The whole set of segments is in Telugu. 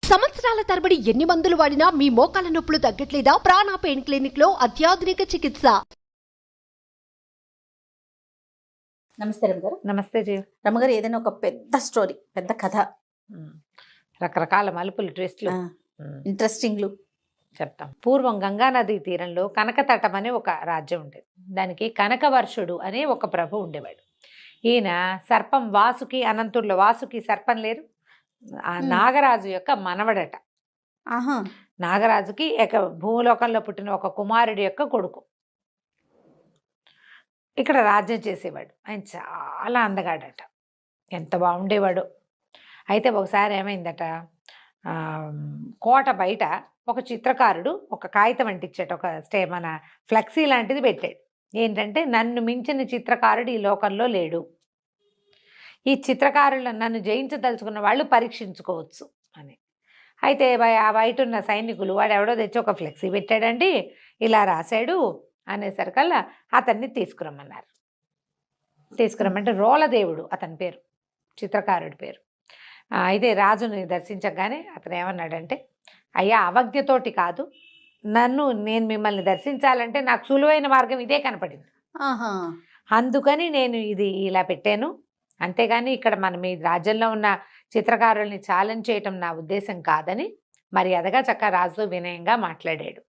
సంవత్సరాల తరబడి ఎన్ని మందులు వాడినా మీ మోకాల నొప్పులు తగ్గట్లేదా? ప్రాణ పెయిన్ క్లినిక్ లో అత్యాధునిక చికిత్స. నమస్తే రమ్మగారు. నమస్తే జీవ్. రమ్మగారు, ఏదైనా ఒక పెద్ద స్టోరీ, పెద్ద కథ, రకరకాల మలుపులు, ట్విస్ట్లు, ఇంట్రెస్టింగ్లు చెప్తాం. పూర్వం గంగా నదీ తీరంలో కనకతటం అనే ఒక రాజ్యం ఉండేది. దానికి కనకవర్షుడు అనే ఒక ప్రభు ఉండేవాడు. ఈయన సర్పం వాసుకి, అనంతుడిలో వాసుకి సర్పం లేరు, ఆ నాగరాజు యొక్క మనవడట. నాగరాజుకి భూలోకంలో పుట్టిన ఒక కుమారుడి యొక్క కొడుకు. ఇక్కడ రాజ్యం చేసేవాడు. ఆయన చాలా అందగాడట, ఎంత బాగుండేవాడు. అయితే ఒకసారి ఏమైందట, కోట బయట ఒక చిత్రకారుడు ఒక కాగితం అంటించాడు, ఒక మన ఫ్లెక్సీ లాంటిది పెట్టాడు. ఏంటంటే, నన్ను మించిన చిత్రకారుడు ఈ లోకంలో లేడు, ఈ చిత్రకారులను నన్ను జయించదలుచుకున్న వాళ్ళు పరీక్షించుకోవచ్చు అని. అయితే ఆ బయట ఉన్న సైనికులు, వాడు ఎవడో తెచ్చి ఒక ఫ్లెక్సీ పెట్టాడండి, ఇలా రాశాడు అనేసరికల్లా అతన్ని తీసుకురమ్మన్నారు. తీసుకురమ్మంటే రోలదేవుడు అతని పేరు, చిత్రకారుడి పేరు. అయితే రాజుని దర్శించగానే అతను ఏమన్నాడంటే, అయ్యా, అవజ్ఞతోటి కాదు, నేను మిమ్మల్ని దర్శించాలంటే నాకు సులువైన మార్గం ఇదే కనపడింది, అందుకని నేను ఇది ఇలా పెట్టాను. అంతేగాని ఇక్కడ మీ రాజ్యంలో ఉన్న చిత్రకారుల్ని ఛాలెంజ్ చేయటం నా ఉద్దేశం కాదని మర్యాదగా చక్కగా రాజుతో వినయంగా మాట్లాడాడు.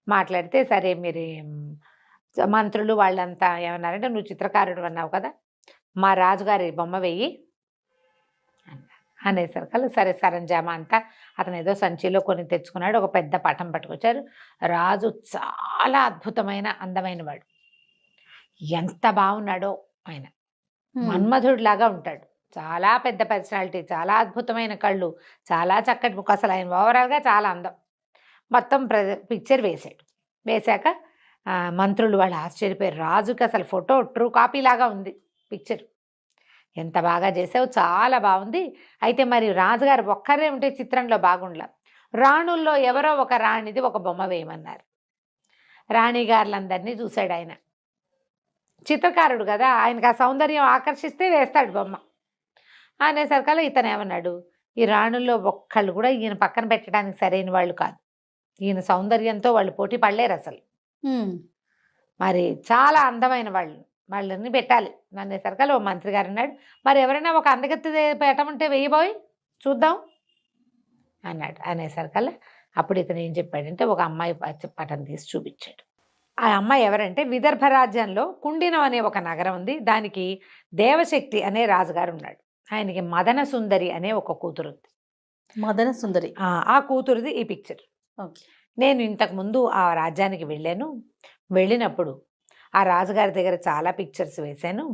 మాట్లాడితే, సరే మీరు మంత్రులు వాళ్ళంతా ఏమన్నారంటే, నువ్వు చిత్రకారుడు అన్నావు కదా, మా రాజుగారి బొమ్మ వెయ్యి అనేసరికల్లా సరే సరంజామా అంతా అతను ఏదో సంచిలో కొని తెచ్చుకున్నాడు. ఒక పెద్ద పటం పట్టుకొచ్చారు. రాజు చాలా అద్భుతమైన అందమైన వాడు, ఎంత బాగున్నాడో ఆయన, మన్మధుడిలాగా ఉంటాడు. చాలా పెద్ద పర్సనాలిటీ, చాలా అద్భుతమైన కళ్ళు, చాలా చక్కటి ముఖం, అసలు ఆయన ఓవరాల్గా చాలా అందం. మొత్తం పిక్చర్ వేసాడు. వేశాక మంత్రులు వాళ్ళు ఆశ్చర్యపోయారు. రాజుకి అసలు ఫోటో ట్రూ కాపీ లాగా ఉంది పిక్చర్, ఎంత బాగా చేసావు, చాలా బాగుంది. అయితే మరి రాజుగారు ఒక్కరే ఉంటే చిత్రంలో బాగుండలా, రాణుల్లో ఎవరో ఒక రాణిది ఒక బొమ్మ వేయమన్నారు. రాణిగారులందరినీ చూశాడు ఆయన. చిత్రకారుడు కదా, ఆయనకు ఆ సౌందర్యం ఆకర్షిస్తే వేస్తాడు బొమ్మ అనేసరికల్లా ఇతను ఏమన్నాడు, ఈ రాణుల్లో ఒక్కళ్ళు కూడా ఈయన పక్కన పెట్టడానికి సరైన వాళ్ళు కాదు, ఈయన సౌందర్యంతో వాళ్ళు పోటీ పడలేరు అసలు, మరి చాలా అందమైన వాళ్ళని పెట్టాలి అనేసరికల్లా ఓ మంత్రి గారు అన్నాడు, మరి ఎవరైనా ఒక అందగత్తి పెట్టమంటే వెయ్యబోయి చూద్దాం అన్నాడు. అనేసరికల్లా అప్పుడు ఇతను ఏం చెప్పాడంటే, ఒక అమ్మాయి పటం తీసి చూపించాడు. ఆ అమ్మాయి ఎవరంటే, విదర్భ రాజ్యంలో కుండినం అనే ఒక నగరం ఉంది, దానికి దేవశక్తి అనే రాజుగారు ఉన్నాడు. ఆయనకి మదన సుందరి అనే ఒక కూతురు ఉంది. మదన సుందరి, ఆ కూతురుది ఈ పిక్చర్. నేను ఇంతకుముందు ఆ రాజ్యానికి వెళ్ళాను. వెళ్ళినప్పుడు ఆ రాజుగారి దగ్గర చాలా పిక్చర్స్ వేశాను.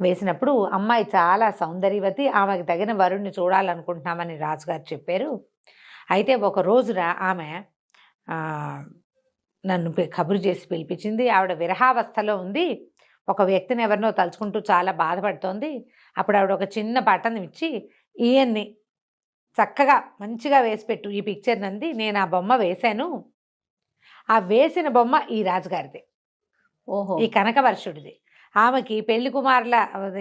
వేసినప్పుడు అమ్మాయి చాలా సౌందర్యవతి, ఆమెకు తగిన వరుణ్ణి చూడాలనుకుంటున్నామని రాజుగారు చెప్పారు. అయితే ఒక రోజున ఆమె నన్ను కబురు చేసి పిలిపించింది. ఆవిడ విరహావస్థలో ఉంది, ఒక వ్యక్తిని ఎవరినో తలుచుకుంటూ చాలా బాధపడుతోంది. అప్పుడు ఆవిడ ఒక చిన్న బటన్ ఇచ్చి, ఈయన్ని చక్కగా మంచిగా వేసిపెట్టు ఈ పిక్చర్ నంది, నేను ఆ బొమ్మ వేశాను, ఆ వేసిన బొమ్మ ఈ రాజుగారిది, ఈ కనకవర్షుడిది. ఆమెకి పెళ్లి కుమారుల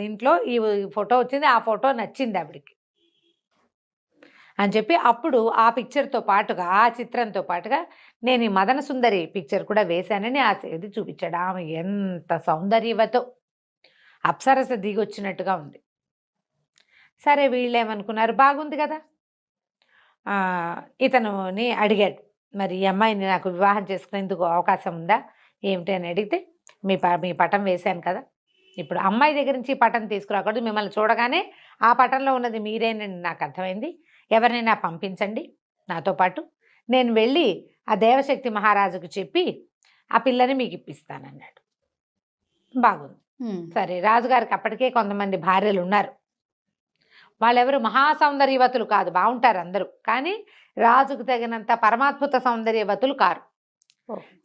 ఇంట్లో ఈ ఫోటో వచ్చింది, ఆ ఫోటో నచ్చింది ఆవిడికి అని చెప్పి, అప్పుడు ఆ పిక్చర్తో పాటుగా, ఆ చిత్రంతో పాటుగా నేను ఈ మదన సుందరి పిక్చర్ కూడా వేశానని ఇది చూపించాడు. ఆమె ఎంత సౌందర్యవతో, అప్సరస దిగొచ్చినట్టుగా ఉంది. సరే వీళ్ళు ఏమనుకున్నారు, బాగుంది కదా, ఇతనుని అడిగాడు, మరి ఈ అమ్మాయిని నాకు వివాహం చేసుకునేందుకు అవకాశం ఉందా ఏమిటి అని అడిగితే, మీ పటం వేశాను కదా, ఇప్పుడు అమ్మాయి దగ్గర నుంచి ఈ పటం తీసుకురాకూడదు, మిమ్మల్ని చూడగానే ఆ పటంలో ఉన్నది మీరేనని నాకు అర్థమైంది, ఎవరినైనా పంపించండి నాతో పాటు, నేను వెళ్ళి ఆ దేవశక్తి మహారాజుకు చెప్పి ఆ పిల్లని మీకు ఇప్పిస్తానన్నాడు. బాగుంది. సరే, రాజుగారికి అప్పటికే కొంతమంది భార్యలు ఉన్నారు. వాళ్ళెవరు మహాసౌందర్యవతులు కాదు, బాగుంటారు అందరూ, కానీ రాజుకు తగినంత పరమాద్భుత సౌందర్యవతులు కారు.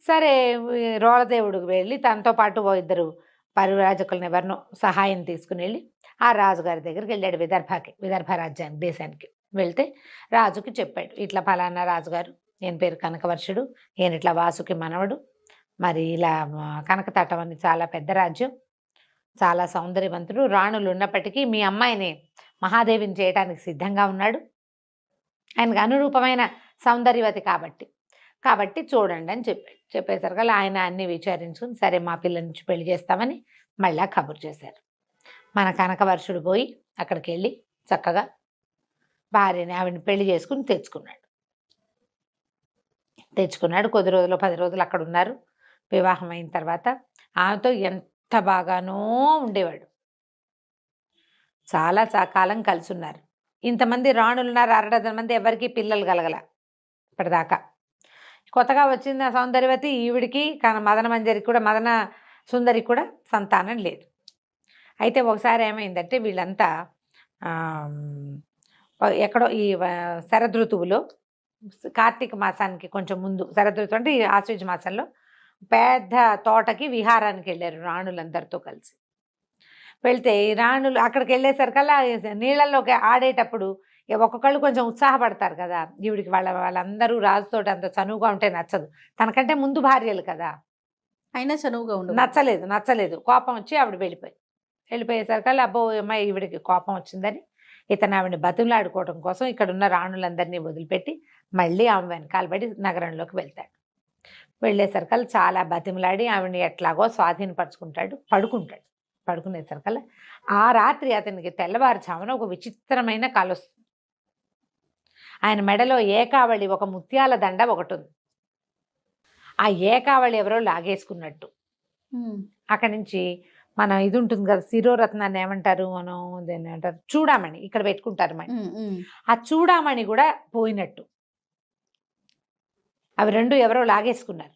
సరే, రోలదేవుడికి వెళ్ళి తనతో పాటు ఓ ఇద్దరు పరివ్రాజకులను ఎవరినో సహాయం తీసుకుని వెళ్ళి ఆ రాజుగారి దగ్గరికి వెళ్ళాడు. విదర్భ రాజ్యానికి, దేశానికి వెళ్తే రాజుకి చెప్పాడు, ఇట్లా ఫలానా రాజుగారు, నేను పేరు కనకవర్షుడు, నేను ఇట్లా వాసుకి మనవడు, మరి ఇలా కనకతటం అని చాలా పెద్ద రాజ్యం, చాలా సౌందర్యవంతుడు, రాణులు ఉన్నప్పటికీ మీ అమ్మాయిని మహాదేవిని చేయడానికి సిద్ధంగా ఉన్నాడు ఆయనకు అనురూపమైన సౌందర్యవతి కాబట్టి చూడండి అని చెప్పేసరికి ఆయన అన్ని విచారించుకుని సరే మా పిల్లల నుంచి పెళ్లి చేస్తామని మళ్ళా కబురు చేశారు. మన కనకవర్షుడు పోయి అక్కడికి వెళ్ళి చక్కగా భార్యని ఆవిడని పెళ్లి చేసుకుని తెచ్చుకున్నాడు. కొద్ది రోజులు 10 రోజులు అక్కడ ఉన్నారు. వివాహం అయిన తర్వాత ఆమెతో ఎంత బాగానో ఉండేవాడు. చాలా కాలం కలిసి ఉన్నారు. ఇంతమంది రాణులున్నారు, 60 మంది, ఎవరికి పిల్లలు కలగల ఇప్పటిదాకా. కొత్తగా వచ్చిన సౌందర్యవతి ఈవిడికి మదన సుందరికి కూడా సంతానం లేదు. అయితే ఒకసారి ఏమైందంటే వీళ్ళంతా ఎక్కడో ఈ శరదృతువులో కార్తీక మాసానికి కొంచెం ముందు, శరదృతువు అంటే ఈ ఆశ్వయుజ మాసంలో పెద్ద తోటకి విహారానికి వెళ్ళారు రాణులందరితో కలిసి. వెళ్తే ఈ రాణులు అక్కడికి వెళ్ళేసరికల్లా నీళ్ళల్లోకి ఆడేటప్పుడు ఒక్కొక్కళ్ళు కొంచెం ఉత్సాహపడతారు కదా. ఈవిడికి వాళ్ళందరూ రాజుతోటి అంత చనువుగా ఉంటే నచ్చదు, తనకంటే ముందు భార్యలు కదా, అయినా చనువుగా ఉండు. నచ్చలేదు. కోపం వచ్చి ఆవిడ వెళ్ళిపోయేసరికల్లా అబ్బో అమ్మాయి ఈవిడికి కోపం వచ్చిందని ఇతను ఆవిడని బతులాడుకోవడం కోసం ఇక్కడ ఉన్న రాణులందరినీ వదిలిపెట్టి మళ్ళీ ఆమె వెనకాలబడి నగరంలోకి వెళ్తాడు. వెళ్ళేసరికల్లా చాలా బతిమలాడి ఆవిడని ఎట్లాగో స్వాధీనపరుచుకుంటాడు. పడుకునేసరికల్లా ఆ రాత్రి అతనికి తెల్లవారుజామున ఒక విచిత్రమైన కల వస్తుంది. ఆయన మెడలో ఏకావళి, ఒక ముత్యాల దండ ఒకటి ఉంది. ఆ ఏకావళి ఎవరో లాగేసుకున్నట్టు. అక్కడి నుంచి మనం ఇది ఉంటుంది కదా, శిరోరత్నాన్ని ఏమంటారు, మనం దీన్ని ఏమంటారు, చూడామణి, ఇక్కడ పెట్టుకుంటారు మణి, ఆ చూడామణి కూడా పోయినట్టు. అవి రెండు ఎవరో లాగేసుకున్నారు.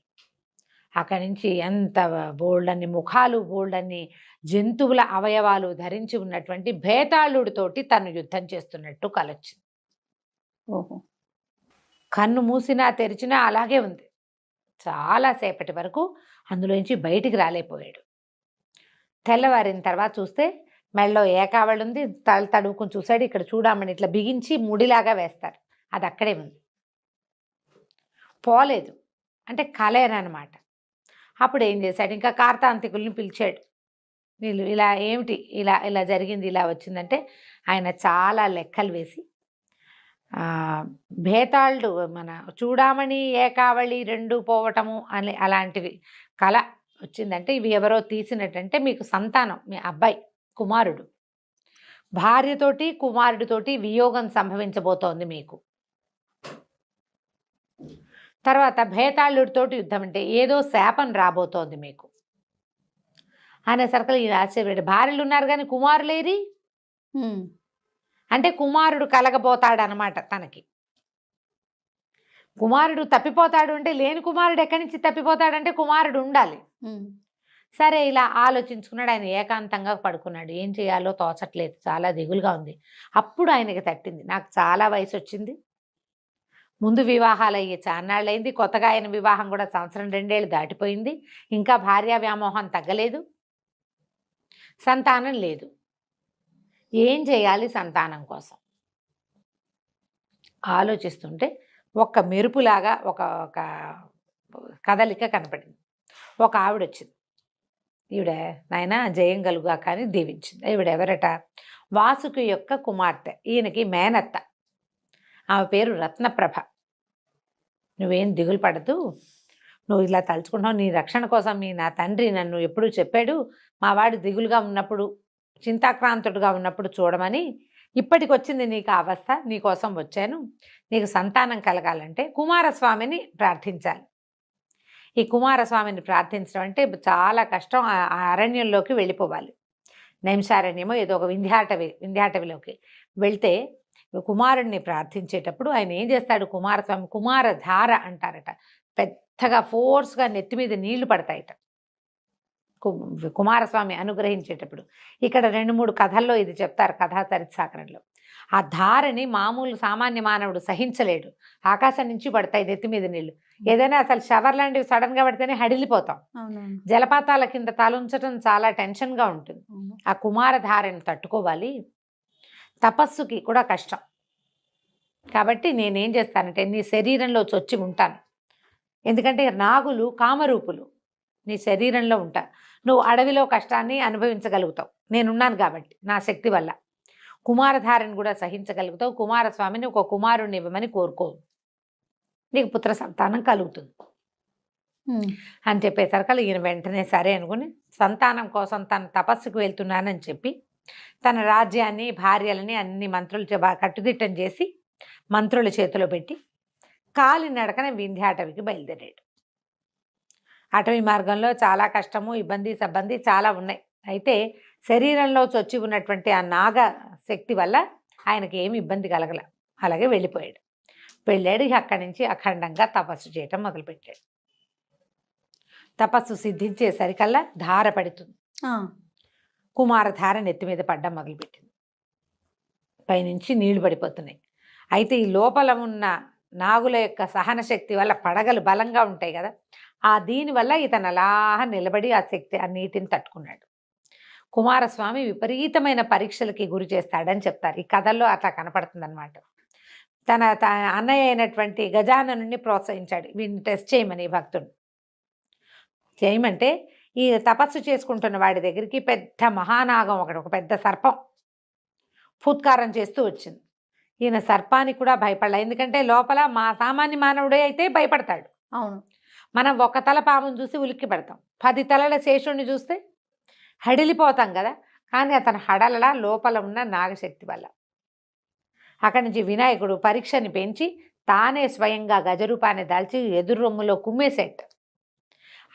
అక్కడి నుంచి ఎంత బోల్డన్ని ముఖాలు, బోల్డన్ని జంతువుల అవయవాలు ధరించి ఉన్నటువంటి భేతాళుడితోటి తను యుద్ధం చేస్తున్నట్టు కలొచ్చింది. కన్ను మూసినా తెరిచినా అలాగే ఉంది. చాలాసేపటి వరకు అందులోంచి బయటికి రాలేకపోయాడు. తెల్లవారిన తర్వాత చూస్తే మెడలో ఏకావళి ఉంది. తడువుకుని చూశాడు. ఇక్కడ చూడమని ఇట్లా బిగించి ముడిలాగా వేస్తారు, అది అక్కడే ఉంది, పోలేదు. అంటే కలేనమాట. అప్పుడు ఏం చేశాడు, ఇంకా కార్తాంతికుల్ని పిలిచాడు. వీళ్ళు ఇలా ఏమిటి, ఇలా జరిగింది, ఇలా వచ్చిందంటే ఆయన చాలా లెక్కలు వేసి భేతాళుడు, మన చూడామణి ఏకావళి రెండు పోవటము అని అలాంటివి కళ వచ్చిందంటే ఇవి ఎవరో తీసినట్టంటే మీకు సంతానం, మీ అబ్బాయి కుమారుడు, భార్యతోటి కుమారుడితోటి వియోగం సంభవించబోతోంది మీకు. తర్వాత భేతాళుడితోటి యుద్ధం అంటే ఏదో శాపం రాబోతోంది మీకు అనేసరికి ఈ ఆశ్చర్యపడి, భార్యలు ఉన్నారు కానీ కుమారులేరి అంటే కుమారుడు కలగబోతాడనమాట. తనకి కుమారుడు తప్పిపోతాడు అంటే, లేని కుమారుడు ఎక్కడి నుంచి తప్పిపోతాడంటే కుమారుడు ఉండాలి. సరే ఇలా ఆలోచించుకున్నాడు. ఆయన ఏకాంతంగా పడుకున్నాడు. ఏం చేయాలో తోచట్లేదు, చాలా దిగులుగా ఉంది. అప్పుడు ఆయనకి తట్టింది, నాకు చాలా వయసు వచ్చింది, ముందు వివాహాలు అయ్యి చాన్నాళ్ళైంది, కొత్తగా ఆయన వివాహం కూడా 1-2 ఏళ్ళు దాటిపోయింది, ఇంకా భార్యా వ్యామోహం తగ్గలేదు, సంతానం లేదు, ఏం చేయాలి సంతానం కోసం ఆలోచిస్తుంటే ఒక్క మెరుపులాగా ఒక కదలిక కనపడింది. ఒక ఆవిడ వచ్చింది. ఈవిడ నాయన జయం కలుగా కానీ దీవించింది. ఈవిడ ఎవరట, వాసుకి యొక్క కుమార్తె, ఈయనకి మేనత్త. ఆమె పేరు రత్నప్రభ. నువ్వేం దిగులు పడదు, నువ్వు ఇలా తలుచుకుంటావు, నీ రక్షణ కోసం నా తండ్రి నన్ను ఎప్పుడూ చెప్పాడు, మా వాడు దిగులుగా ఉన్నప్పుడు, చింతాక్రాంతుడుగా ఉన్నప్పుడు చూడమని. ఇప్పటికి వచ్చింది నీకు అవస్థ, నీకోసం వచ్చాను. నీకు సంతానం కలగాలంటే కుమారస్వామిని ప్రార్థించాలి. ఈ కుమారస్వామిని ప్రార్థించడం అంటే చాలా కష్టం. ఆ అరణ్యంలోకి వెళ్ళిపోవాలి, నైమిషారణ్యమో ఏదో ఒక వింధ్యాటవిలోకి వెళ్తే కుమారుడిని ప్రార్థించేటప్పుడు ఆయన ఏం చేస్తాడు, కుమారస్వామి కుమారధార అంటారట, పెద్దగా ఫోర్స్గా నెత్తి మీద నీళ్లు పడతాయట కుమారస్వామి అనుగ్రహించేటప్పుడు. ఇక్కడ 2-3 కథల్లో ఇది చెప్తారు, కథా చరిత్సాకరంలో. ఆ ధారని మామూలు సామాన్య మానవుడు సహించలేడు. ఆకాశం నుంచి పడతాయి నెత్తి మీద నీళ్లు. ఏదైనా అసలు షవర్ లాంటివి సడన్గా పడితేనే హడిలిపోతాం. జలపాతాల కింద తలుంచడం చాలా టెన్షన్గా ఉంటుంది. ఆ కుమారధారని తట్టుకోవాలి, తపస్సుకి కూడా కష్టం. కాబట్టి నేనేం చేస్తానంటే నీ శరీరంలో చొచ్చి ఉంటాను, ఎందుకంటే నాగులు కామరూపులు, నీ శరీరంలో ఉంటా, నువ్వు అడవిలో కష్టాన్ని అనుభవించగలుగుతావు, నేనున్నాను కాబట్టి నా శక్తి వల్ల. కుమారధారని కూడా సహించగలుగుతావు, కుమారస్వామిని ఒక కుమారుణ్ణి ఇవ్వమని కోరుకో, నీకు పుత్ర సంతానం కలుగుతుంది అని చెప్పేసరికి ఈయన వెంటనే సరే అనుకుని సంతానం కోసం తన తపస్సుకు వెళ్తున్నానని చెప్పి తన రాజ్యాన్ని భార్యలని అన్ని మంత్రులు కట్టుదిట్టం చేసి మంత్రుల చేతిలో పెట్టి కాలినడకన వింధ్యాటవికి బయలుదేరాడు. అటవీ మార్గంలో చాలా కష్టము, ఇబ్బంది సబ్బంది చాలా ఉన్నాయి. అయితే శరీరంలో చొచ్చి ఉన్నటువంటి ఆ నాగ శక్తి వల్ల ఆయనకి ఏమి ఇబ్బంది కలగల, అలాగే వెళ్ళిపోయాడు. అక్కడి నుంచి అఖండంగా తపస్సు చేయటం మొదలుపెట్టాడు. తపస్సు సిద్ధించేసరికల్లా ధార పడుతుంది. కుమారధార నెత్తి మీద పడ్డం మొదలుపెట్టింది. పైనుంచి నీళ్లు పడిపోతున్నాయి. అయితే ఈ లోపల ఉన్న నాగుల యొక్క సహన శక్తి వల్ల పడగలు బలంగా ఉంటాయి కదా, దీనివల్ల ఇతను అలా నిలబడి ఆ శక్తి ఆ నీటిని తట్టుకున్నాడు. కుమారస్వామి విపరీతమైన పరీక్షలకి గురి చేస్తాడని చెప్తారు. ఈ కథల్లో అట్లా కనపడుతుంది అనమాట. తన అన్నయ్య అయినటువంటి గజాననుని ప్రోత్సహించాడు, వీడిని టెస్ట్ చేయమని భక్తుడు. చేయమంటే ఈ తపస్సు చేసుకుంటున్న వాడి దగ్గరికి పెద్ద మహానాగం ఒకటి, ఒక పెద్ద సర్పం ఫుత్కారం చేస్తూ వచ్చింది. ఈయన సర్పానికి కూడా భయపడలే, ఎందుకంటే లోపల సామాన్య మానవుడే అయితే భయపడతాడు. అవును, మనం ఒక తల పామును చూసి ఉలిక్కి పెడతాం, 10 తలల శేషుణ్ణి చూస్తే హడిలిపోతాం కదా. కానీ అతను హడలలా లోపల ఉన్న నాగశక్తి వల్ల. అక్కడి నుంచి వినాయకుడు పరీక్షని పెంచి తానే స్వయంగా గజరూపాన్ని దాల్చి ఎదురు రొమ్ములో కుమ్మేసేట.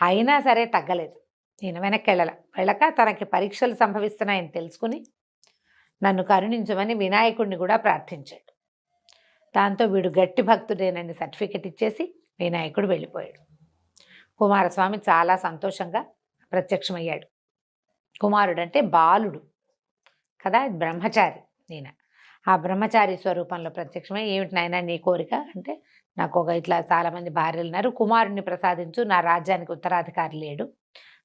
అయినా సరే తగ్గలేదు. ఈయన వెనక్కి వెళ్ళక తనకి పరీక్షలు సంభవిస్తున్నాయని తెలుసుకుని నన్ను కరుణించమని వినాయకుడిని కూడా ప్రార్థించాడు. దాంతో వీడు గట్టి భక్తుడేనని సర్టిఫికెట్ ఇచ్చేసి వినాయకుడు వెళ్ళిపోయాడు. కుమారస్వామి చాలా సంతోషంగా ప్రత్యక్షమయ్యాడు. కుమారుడు అంటే బాలుడు కదా, బ్రహ్మచారి. నేను ఆ బ్రహ్మచారి స్వరూపంలో ప్రత్యక్షమై, ఏమిటి నాయనా నీ కోరిక అంటే, నాకు ఇట్లా చాలామంది భార్యలు ఉన్నారు, కుమారుడిని ప్రసాదించు, నా రాజ్యానికి ఉత్తరాధికారి లేడు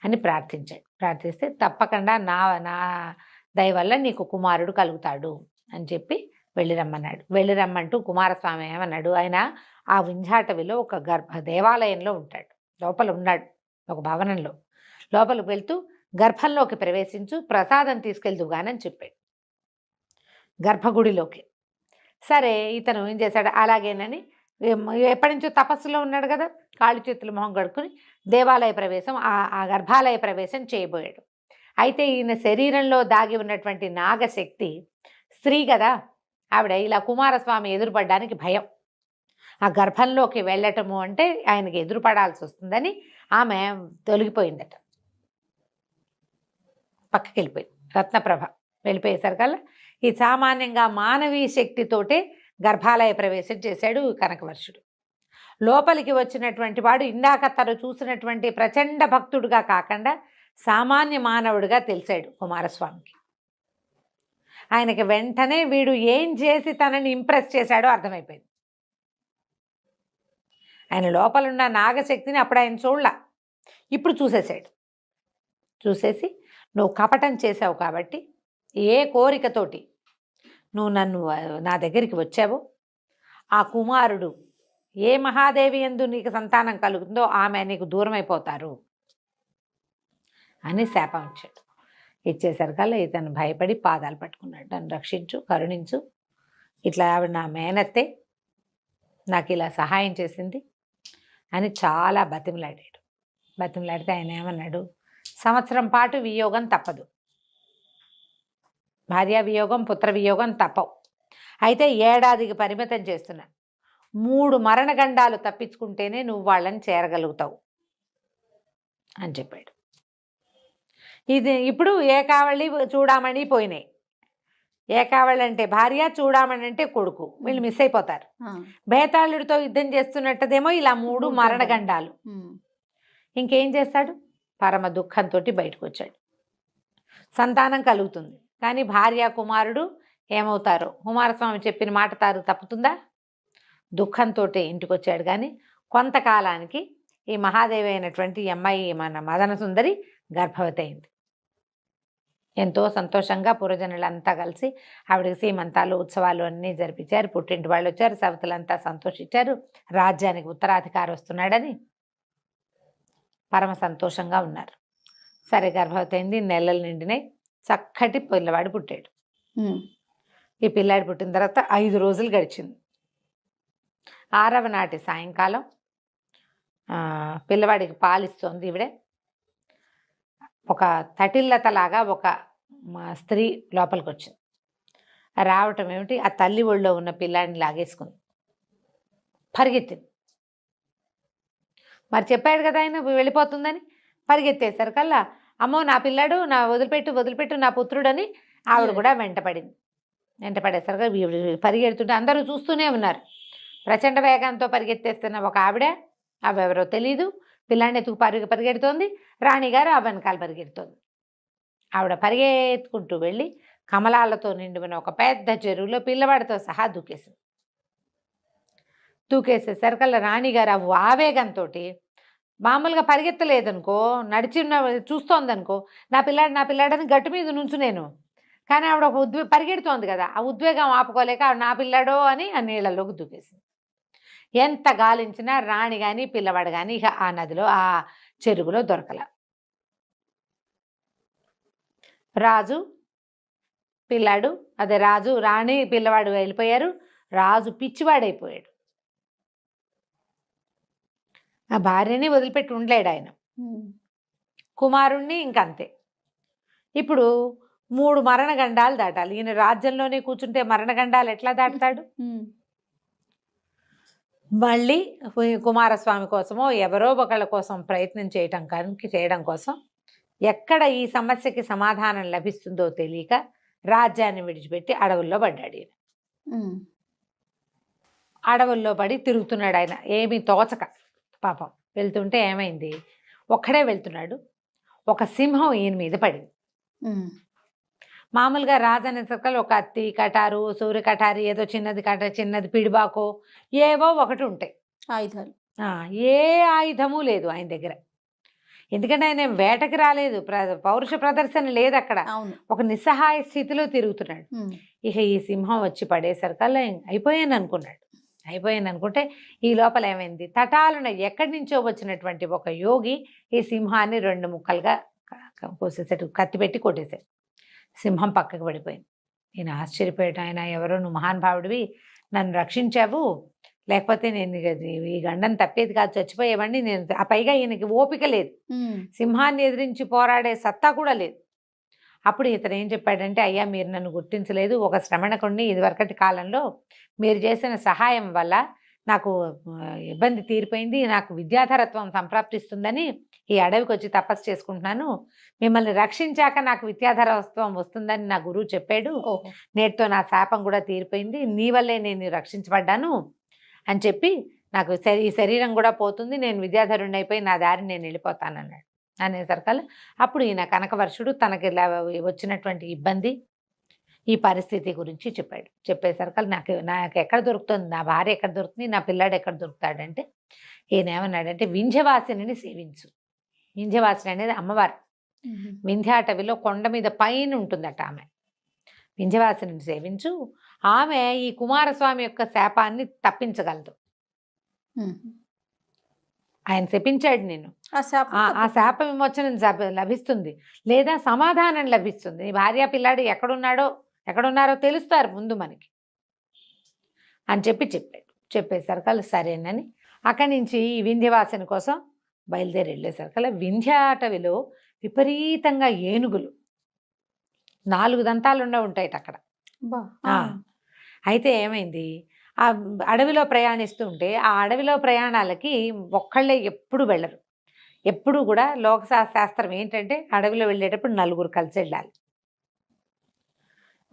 అని ప్రార్థించాడు. ప్రార్థిస్తే తప్పకుండా నా దయ వల్ల నీకు కుమారుడు కలుగుతాడు అని చెప్పి వెళ్ళిరమ్మన్నాడు. వెళ్ళిరమ్మంటూ కుమారస్వామి ఏమన్నాడు, ఆయన ఆ వింధ్యాటవిలో ఒక దేవాలయంలో ఉంటాడు, లోపల ఉన్నాడు ఒక భవనంలో. లోపలికి వెళ్తూ గర్భంలోకి ప్రవేశించు, ప్రసాదం తీసుకెళ్దుగానని చెప్పాడు గర్భగుడిలోకి. సరే ఇతను ఏం చేశాడు, అలాగేనని ఎప్పటి నుంచో తపస్సులో ఉన్నాడు కదా, కాళ్ళు చేతులు మొహం కడుక్కుని దేవాలయ ప్రవేశం ఆ గర్భాలయ ప్రవేశం చేయబోయాడు. అయితే ఈయన శరీరంలో దాగి ఉన్నటువంటి నాగశక్తి స్త్రీ కదా, ఆవిడ ఇలా కుమారస్వామి ఎదురుపడడానికి భయం. ఆ గర్భంలోకి వెళ్ళటము అంటే ఆయనకి ఎదురుపడాల్సి వస్తుందని ఆమె తొలగిపోయిందట, పక్కకి వెళ్ళిపోయింది. రత్నప్రభ వెళ్ళిపోయేసరికల్లా ఈ సామాన్యంగా మానవీ శక్తితోటే గర్భాలయ ప్రవేశం చేశాడు కనకవర్షుడు. లోపలికి వచ్చినటువంటి వాడు ఇందాక తను చూసినటువంటి ప్రచండ భక్తుడుగా కాకుండా సామాన్య మానవుడిగా తెలిసాడు కుమారస్వామికి. ఆయనకి వెంటనే వీడు ఏం చేసి తనని ఇంప్రెస్ చేశాడో అర్థమైపోయింది. ఆయన లోపలున్న నాగశక్తిని అప్పుడు ఆయన చూడలా, ఇప్పుడు చూసేసాడు. చూసేసి, నువ్వు కపటం చేసావు కాబట్టి, ఏ కోరికతోటి నువ్వు నా దగ్గరికి వచ్చావో ఆ కుమారుడు ఏ మహాదేవి యందు నీకు సంతానం కలుగుతుందో ఆమె నీకు దూరమైపోతారు అని శాపం ఇచ్చాడు. ఇచ్చేసరికల్లా ఇతను భయపడి పాదాలు పట్టుకున్నాడు, నన్ను రక్షించు, కరుణించు, ఇట్లా ఆవిడ నా మేనత్తే, నాకు ఇలా సహాయం చేసింది అని చాలా బతిమలాడాడు. బతిమలాడితే ఆయన ఏమన్నాడు, సంవత్సరం పాటు వియోగం తప్పదు, భార్యా వియోగం పుత్ర వియోగం తప్పవు, అయితే ఏడాదికి పరిమితం చేస్తున్నా, 3 మరణగండాలు తప్పించుకుంటేనే నువ్వు వాళ్ళని చేరగలుగుతావు అని చెప్పాడు. ఇది ఇప్పుడు ఏకావళి చూడామణి పోయినాయి. ఏకావళి అంటే భార్య, చూడామణి అంటే కొడుకు, వీళ్ళు మిస్ అయిపోతారు. బేతాళుడితో యుద్ధం చేస్తున్నట్టదేమో ఇలా 3 మరణగండాలు. ఇంకేం చేస్తాడు, పరమ దుఃఖంతో బయటకు వచ్చాడు. సంతానం కలుగుతుంది, కానీ భార్య కుమారుడు ఏమవుతారో, కుమారస్వామి చెప్పిన మాట తప్పుతుందా, దుఃఖంతో ఇంటికి వచ్చాడు. కానీ కొంతకాలానికి ఈ మహాదేవి అయినటువంటి అమ్మాయి మన మదన సుందరి గర్భవతి అయింది. ఎంతో సంతోషంగా పురజనులంతా కలిసి ఆవిడకి సీమంతాలు ఉత్సవాలు అన్నీ జరిపించారు. పుట్టింటి వాళ్ళు వచ్చారు, సవతులంతా సంతోషించారు. రాజ్యానికి ఉత్తరాధికారి వస్తున్నాడని పరమ సంతోషంగా ఉన్నారు. సరే గర్భవతి అయింది, నెలలు నిండినాయి, చక్కటి పిల్లవాడు పుట్టాడు. ఈ పిల్లాడి పుట్టిన తర్వాత 5 రోజులు గడిచింది. 6వ నాటి సాయంకాలం పిల్లవాడికి పాలిస్తోంది ఈవిడే. ఒక తటిల్లతలాగా ఒక స్త్రీ లోపలికి వచ్చింది. రావటం ఏమిటి, ఆ తల్లి ఒళ్ళో ఉన్న పిల్లాడిని లాగేసుకుంది, పరిగెత్తింది. మరి చెప్పాడు కదా ఆయన వెళ్ళిపోతుందని. పరిగెత్తేసరికల్లా అమ్మో నా పిల్లాడు, నా వదిలిపెట్టు నా పుత్రుడని ఆవిడ కూడా వెంటపడింది. వెంటపడేసరికి పరిగెడుతుంటే అందరూ చూస్తూనే ఉన్నారు. ప్రచండ వేగంతో పరిగెత్తేస్తున్న ఒక ఆవిడ, అవెవరో తెలీదు, పిల్లాడిని ఎత్తుకు పరిగెడుతోంది. రాణిగారు ఆ వెనకాల పరిగెడుతోంది. ఆవిడ పరిగెత్తుకుంటూ వెళ్ళి కమలాలతో నిండిన ఒక పెద్ద చెరువులో పిల్లవాడితో సహా దూకేసేసరికల్లా రాణిగారు ఆవేగంతో మామూలుగా పరిగెత్తలేదనుకో, చూస్తోందనుకో, నా పిల్లాడని గట్టు మీద నేను. కానీ ఆవిడ ఒక పరిగెడుతోంది కదా, ఆ ఉద్వేగం ఆపుకోలేక ఆవిడ నా పిల్లాడో అని ఆ నీళ్ళలోకి దూకేసింది. ఎంత గాలించినా రాణి కానీ పిల్లవాడు కానీ ఇక ఆ నదిలో, ఆ చెరువులో దొరకల. రాజు పిల్లాడు, అదే రాజు రాణి పిల్లవాడు వెళ్ళిపోయారు. రాజు పిచ్చివాడైపోయాడు. ఆ భార్యని వదిలిపెట్టి ఉండలేడు ఆయన. కుమారుణ్ణి ఇంకంతే. ఇప్పుడు 3 మరణగండాలు దాటాలి. ఈయన రాజ్యంలోనే కూర్చుంటే మరణగండాలు ఎట్లా దాటుతాడు? మళ్ళీ కుమారస్వామి కోసమో ఎవరో ఒకళ్ళ కోసం ప్రయత్నం చేయడం కోసం ఎక్కడ ఈ సమస్యకి సమాధానం లభిస్తుందో తెలియక రాజ్యాన్ని విడిచిపెట్టి అడవుల్లో పడ్డాడు ఈయన. అడవుల్లో పడి తిరుగుతున్నాడు ఆయన, ఏమీ తోచక. పాపం వెళ్తుంటే ఏమైంది, ఒక్కడే వెళ్తున్నాడు, ఒక సింహం ఈయన మీద పడింది. మామూలుగా రాజు అనే సర్కల్ ఒక అత్తి కటారు, సూర్య కటారి, ఏదో చిన్నది పిడిబాకో ఏవో ఒకటి ఉంటాయి ఆయుధాలు. ఏ ఆయుధము లేదు ఆయన దగ్గర. ఎందుకంటే ఆయన వేటకి రాలేదు, పౌరుష ప్రదర్శన లేదు అక్కడ. ఒక నిస్సహాయ స్థితిలో తిరుగుతున్నాడు. ఇక ఈ సింహం వచ్చి పడేసరికల్లా అయిపోయాను అనుకుంటే ఈ లోపల ఏమైంది, తటాలున ఎక్కడి నుంచో వచ్చినటువంటి ఒక యోగి ఈ సింహాన్ని 2 ముక్కలుగా కోసేసాడు, కత్తి పెట్టి కొట్టేశాడు. సింహం పక్కకు పడిపోయింది. ఈయన ఆశ్చర్యపోయాడు. ఆయన ఎవరో, నువ్వు మహానుభావుడివి, నన్ను రక్షించావు, లేకపోతే నేను ఈ గండం తప్పేది కాదు, చచ్చిపోయేవాడిని నేను. ఆ పైగా ఈయనకి ఓపిక లేదు, సింహాన్ని ఎదిరించి పోరాడే సత్తా కూడా లేదు. అప్పుడు ఇతను ఏం చెప్పాడంటే, అయ్యా మీరు నన్ను గుర్తించలేదు, ఒక శ్రమణకుడిని ఇదివరకటి కాలంలో మీరు చేసిన సహాయం వల్ల నాకు ఇబ్బంది తీరిపోయింది, నాకు విద్యాధరత్వం సంప్రాప్తిస్తుందని ఈ అడవికి వచ్చి తపస్సు చేసుకుంటున్నాను, మిమ్మల్ని రక్షించాక నాకు విద్యాధరత్వం వస్తుందని నా గురువు చెప్పాడు, నేటితో నా శాపం కూడా తీరిపోయింది, నీ వల్లే నేను రక్షించబడ్డాను అని చెప్పి నాకు ఈ శరీరం కూడా పోతుంది, నేను విద్యాధరుణ్ణి అయిపోయి నా దారిని నేను వెళ్ళిపోతానన్నాడు. అనేసరికల్లా అప్పుడు ఈయన కనకవర్షుడు తనకి వచ్చినటువంటి ఇబ్బంది, ఈ పరిస్థితి గురించి చెప్పాడు. చెప్పేసరికల్లా నాకు ఎక్కడ దొరుకుతుంది, నా భార్య ఎక్కడ దొరుకుతుంది, నా పిల్లాడు ఎక్కడ దొరుకుతాడంటే, ఈయన ఏమన్నాడంటే, వింధ్యవాసిని సేవించు. వింధ్యవాసిని అనేది అమ్మవారు. వింధ్యాటవిలో కొండ మీద పైన ఉంటుందట ఆమె. వింధ్యవాసిని సేవించు, ఆమె ఈ కుమారస్వామి యొక్క శాపాన్ని తప్పించగలదు. ఆయన శపించాడు నేను, ఆ శాప విమోచనం లభిస్తుంది, లేదా సమాధానం లభిస్తుంది. నీ భార్య పిల్లాడు ఎక్కడున్నారో తెలుస్తారు ముందు మనకి అని చెప్పాడు. చెప్పేసరికల్లా సరేనని అక్కడి నుంచి ఈ వింధ్యవాసన కోసం బయలుదేరి వెళ్ళేసరికల్లా వింధ్యాటవిలో విపరీతంగా ఏనుగులు 4 దంతాలు ఉంటాయి అక్కడ. అయితే ఏమైంది, ఆ అడవిలో ప్రయాణిస్తూ ఉంటే ఆ అడవిలో ప్రయాణాలకి ఒక్కళ్ళే ఎప్పుడు వెళ్ళరు. ఎప్పుడు కూడా లోకశాస్త్రం ఏంటంటే, అడవిలో వెళ్ళేటప్పుడు 4 కలిసి వెళ్ళాలి.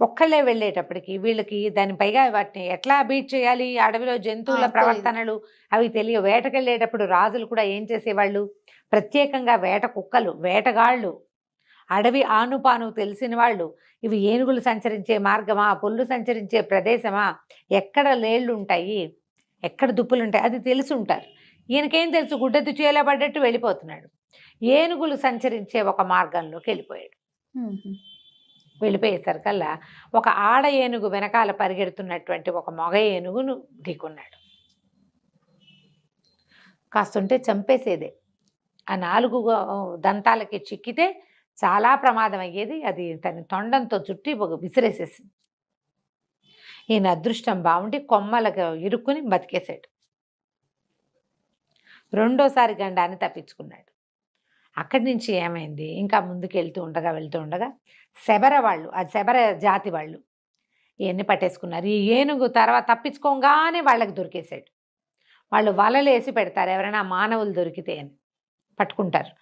ఒక్కళ్ళే వెళ్ళేటప్పటికి వీళ్ళకి దాని పైగా వాటిని ఎట్లా బీట్ చేయాలి, అడవిలో జంతువుల ప్రవర్తనలు అవి తెలియ. వేటకెళ్ళేటప్పుడు రాజులు కూడా ఏం చేసేవాళ్ళు, ప్రత్యేకంగా వేట కుక్కలు, వేటగాళ్ళు, అడవి ఆనుపాను తెలిసిన వాళ్ళు, ఇవి ఏనుగులు సంచరించే మార్గమా, పుల్లు సంచరించే ప్రదేశమా, ఎక్కడ లేళ్ళు ఉంటాయి, ఎక్కడ దుప్పులు ఉంటాయి, అది తెలిసి ఉంటారు. ఈయనకేం తెలుసు, గుడ్డెద్దు చేలా పడ్డట్టు వెళ్ళిపోతున్నాడు. ఏనుగులు సంచరించే ఒక మార్గంలోకి వెళ్ళిపోయాడు. వెళ్ళిపోయేసరికల్లా ఒక ఆడ ఏనుగు వెనకాల పరిగెడుతున్నటువంటి ఒక మగ ఏనుగును ఢీకున్నాడు. కాస్తుంటే చంపేసేదే. ఆ 4 దంతాలకి చిక్కితే చాలా ప్రమాదం అయ్యేది. అది తన తొండంతో చుట్టి విసిరేసేసింది. ఈయన అదృష్టం బాగుండి కొమ్మలకు ఇరుక్కుని బతికేశాడు. రెండోసారి గండాన్ని తప్పించుకున్నాడు. అక్కడి నుంచి ఏమైంది, ఇంకా ముందుకు వెళ్తూ ఉండగా శబర వాళ్ళు, అది శబర జాతి వాళ్ళు ఇవన్నీ పట్టేసుకున్నారు. ఈ ఏనుగు తర్వాత తప్పించుకోగానే వాళ్ళకి దొరికేశాడు. వాళ్ళు వలలు వేసి పెడతారు, ఎవరైనా మానవులు దొరికితే అని పట్టుకుంటారు.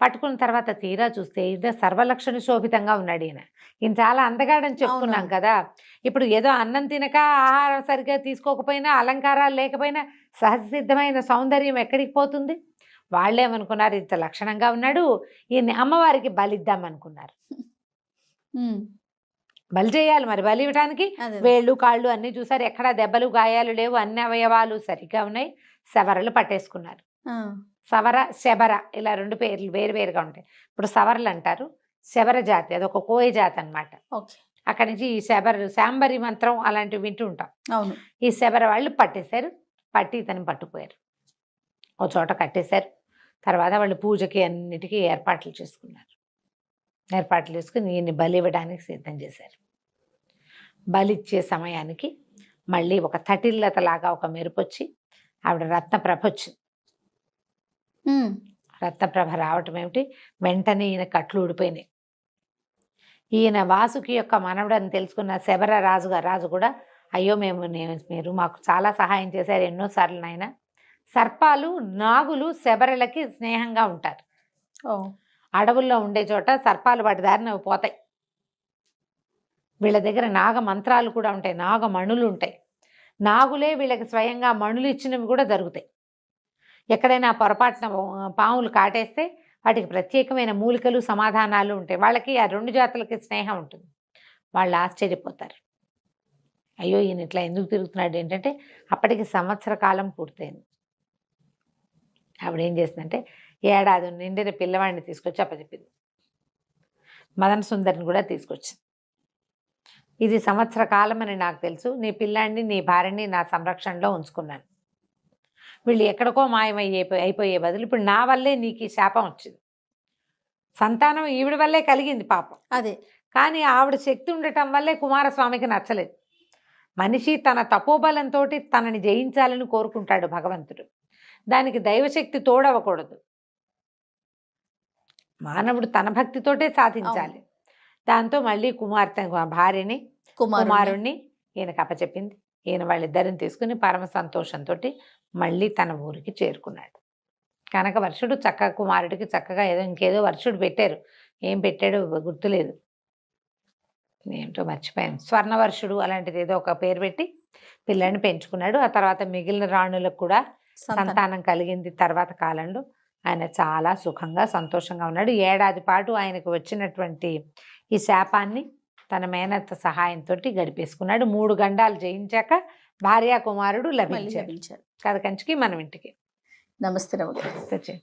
పట్టుకున్న తర్వాత తీరా చూస్తే ఇది సర్వలక్షణ శోభితంగా ఉన్నాడు ఈయన చాలా అందగాడని చెప్పుకున్నాం కదా. ఇప్పుడు ఏదో అన్నం తినక, ఆహారం సరిగ్గా తీసుకోకపోయినా, అలంకారాలు లేకపోయినా సహజసిద్ధమైన సౌందర్యం ఎక్కడికి పోతుంది? వాళ్ళేమనుకున్నారు, ఇంత లక్షణంగా ఉన్నాడు, ఈయన్ని అమ్మవారికి బలిద్దాం అనుకున్నారు. బలి చేయాలి మరి, బలి ఇవ్వడానికి వేళ్ళు కాళ్ళు అన్నీ చూసారు, ఎక్కడా దెబ్బలు గాయాలు లేవు, అన్ని అవయవాలు సరిగ్గా ఉన్నాయి. శబరలు పట్టేసుకున్నారు. సవర శబర ఇలా రెండు పేర్లు వేరువేరుగా ఉంటాయి. ఇప్పుడు సవరలు అంటారు, శబర జాతి అదొక కోయ జాతి అనమాట. అక్కడి నుంచి ఈ శాంబరి మంత్రం అలాంటివి వింటూ ఉంటాం. అవును. ఈ శబర వాళ్ళు పట్టేశారు, పట్టి ఇతను పట్టుకుపోయారు, ఓ చోట కట్టేశారు. తర్వాత వాళ్ళు పూజకి అన్నిటికీ ఏర్పాట్లు చేసుకున్నారు. ఏర్పాట్లు చేసుకుని ఈయన్ని బలి ఇవ్వడానికి సిద్ధం చేశారు. బలిచ్చే సమయానికి మళ్ళీ ఒక తటిల్లతలాగా ఒక మెరుపు వచ్చి ఆవిడ రత్నప్రభ వచ్చింది. రత్నప్రభ రావటం ఏమిటి, వెంటనే ఈయన కట్లు ఊడిపోయినాయి. ఈయన వాసుకి యొక్క మనవడని తెలుసుకున్న శబర రాజు కూడా, అయ్యో మీరు మాకు చాలా సహాయం చేశారు ఎన్నోసార్లు నాయన. సర్పాలు నాగులు శబరలకి స్నేహంగా ఉంటారు. అడవుల్లో ఉండే చోట సర్పాలు వాటి దారిన పోతాయి. వీళ్ళ దగ్గర నాగ మంత్రాలు కూడా ఉంటాయి, నాగమణులు ఉంటాయి. నాగులే వీళ్ళకి స్వయంగా మణులు ఇచ్చినవి కూడా జరుగుతాయి. ఎక్కడైనా పొరపాటున పాములు కాటేస్తే వాటికి ప్రత్యేకమైన మూలికలు సమాధానాలు ఉంటాయి. వాళ్ళకి ఆ రెండు జాతులకి స్నేహం ఉంటుంది. వాళ్ళు ఆశ్చర్యపోతారు, అయ్యో ఈయన ఇట్లా ఎందుకు తిరుగుతున్నాడు ఏంటంటే అప్పటికి సంవత్సర కాలం పూర్తయింది. ఆవిడ ఏం చేసిందంటే ఏడాది నిండిన పిల్లవాడిని తీసుకొచ్చి అప్పచెప్పింది. మదన సుందరిని కూడా తీసుకొచ్చింది. ఇది సంవత్సర కాలం అని నాకు తెలుసు, నీ పిల్లాడిని నీ భార్యని నా సంరక్షణలో ఉంచుకున్నాను. వీళ్ళు ఎక్కడికో అయిపోయే బదులు ఇప్పుడు నా వల్లే నీకు ఈ శాపం వచ్చింది. సంతానం ఈవిడ వల్లే కలిగింది పాపం, అదే. కానీ ఆవిడ శక్తి ఉండటం వల్లే కుమారస్వామికి నచ్చలేదు. మనిషి తన తపోబలంతో తనని జయించాలని కోరుకుంటాడు భగవంతుడు, దానికి దైవశక్తి తోడవకూడదు. మానవుడు తన భక్తితోటే సాధించాలి. దాంతో మళ్ళీ భార్యని కుమారుణ్ణి ఈయనకు అప్పచెప్పింది. ఈయన వాళ్ళిద్దరిని తీసుకుని పరమ సంతోషంతో మళ్ళీ తన ఊరికి చేరుకున్నాడు. కనకవర్షుడు చక్కగా కుమారుడికి చక్కగా ఇంకేదో వర్షుడు పెట్టారు, ఏం పెట్టాడో గుర్తులేదు, ఏమిటో మర్చిపోయాను, స్వర్ణవర్షుడు అలాంటిది ఏదో ఒక పేరు పెట్టి పిల్లని పెంచుకున్నాడు. ఆ తర్వాత మిగిలిన రాణులకు కూడా సంతానం కలిగింది. తర్వాత కాలంలో ఆయన చాలా సుఖంగా సంతోషంగా ఉన్నాడు. ఏడాది పాటు ఆయనకు వచ్చినటువంటి ఈ శాపాన్ని తన మేనత్త సహాయంతో గడిపేసుకున్నాడు. 3 గండాలు జయించాక భార్యా కుమారుడు లభించారు. కథ కంచికి మనం ఇంటికి. నమస్తే.